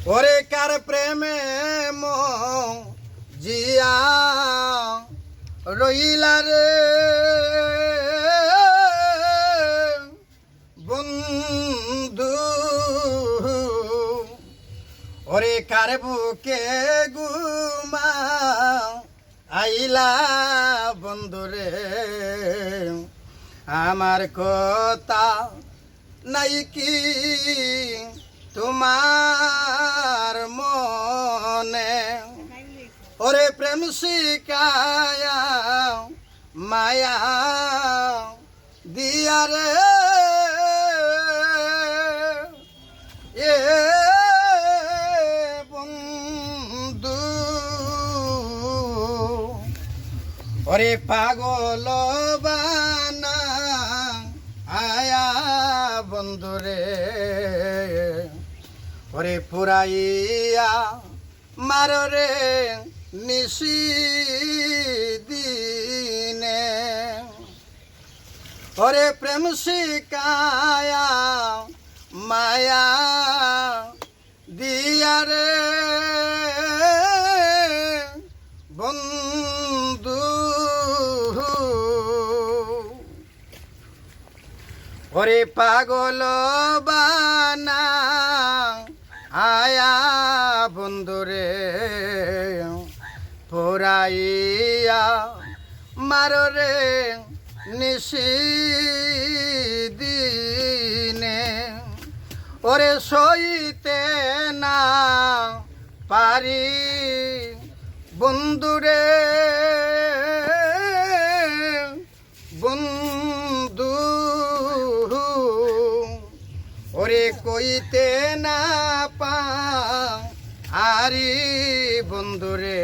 ওরে কার প্রেমে জিয়া রইলা রে বন্ধু, ওরে কার বুকে গুমা আইলা বন্ধু রে, আমার কথা নাই কি তোমার মনে, ওরে প্রেম শিকায়া মায়া দিয়া রে এ বন্ধু, ওরে পাগল বানা আয়া বন্ধু রে, ওরে পুরাইয়া মার রে নিশি দিনে, ওরে প্রেম শিকায়া মায়া দিয়া রে বন্ধু, ওরে পাগল বানা আয়া বন্ধু রে, পুরাইয়া মার রে নিশি দিনে, ওরে সইতে না পারি বন্ধু রে বন্ধু, ওরে কইতে না পারি বন্ধু রে।